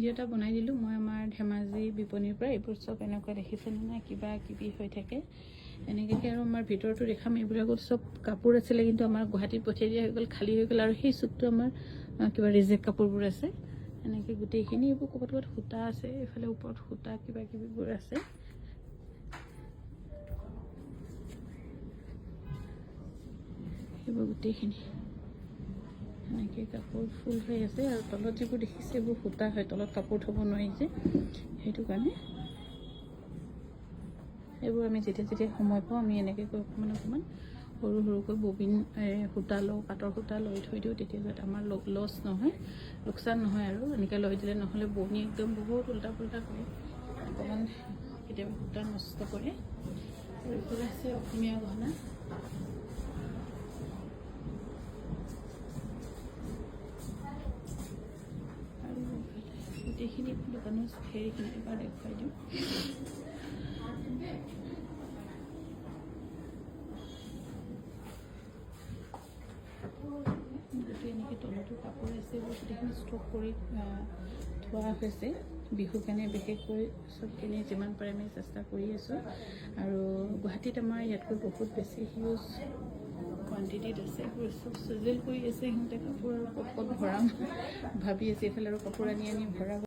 Video' এটা বনাই দিলোঁ মই আমাৰ ধেমাজি বিপণীৰ পৰা। এইবোৰ চব এনেকুৱা দেখিছেনে নাই কিবা কিবি হৈ থাকে এনেকৈ। আৰু আমাৰ ভিতৰতো দেখাম। এইবিলাকত চব কাপোৰ আছিলে কিন্তু আমাৰ গুৱাহাটীত পঠিয়াই দিয়া হৈ গ'ল, খালী হৈ গ'ল। আৰু সেই চুকটো আমাৰ কিবা ৰিজেক্ট কাপোৰবোৰ আছে এনেকৈ গোটেইখিনি। এইবোৰ ক'ৰবাত ক'ৰবাত সূতা আছে, এইফালে ওপৰত সূতা কিবা কিবিবোৰ আছে। এইবোৰ গোটেইখিনি এনেকৈ কাপোৰ ফুল হৈ আছে। আৰু তলত যিবোৰ দেখিছে এইবোৰ সূতা হয়, তলত কাপোৰ থ'ব নোৱাৰি যে, সেইটো কাৰণে এইবোৰ আমি যেতিয়া সময় পাওঁ আমি এনেকৈ অকণমান সৰু সৰুকৈ ববিন সূতা লওঁ, পাটৰ সূতা লৈ থৈ দিওঁ, তেতিয়া যাতে আমাৰ লছ নহয়, লোকচান নহয়। আৰু এনেকৈ লৈ দিলে নহ'লে বনি একদম বহুত উল্টা পুল্টা কৰে, অকণমান কেতিয়াবা সূতা নষ্ট কৰে। আৰু এইফালে আছে অসমীয়া গহনা। আৰু গোটেইখিনি দোকানৰ হেৰিখিনি এবাৰ দেখুৱাই দিওঁ। গোটেই এনেকৈ তলতো কাপোৰ আছে, এইবোৰ গোটেইখিনি ষ্টক কৰি থোৱা হৈছে বিহুৰ কাৰণে বিশেষকৈ। চবখিনি যিমান পাৰে আমি চেষ্টা কৰি আছোঁ। আৰু গুৱাহাটীত আমাৰ ইয়াতকৈ বহুত বেছি হিউজ কোৱান্টিটিত আছে। এইবোৰ চব চিজিল কৰি আছে সিহঁতে কাপোৰ। আৰু ক'ত ভৰাম ভাবি আছে, এইফালে আৰু কাপোৰ আনি ভৰাব।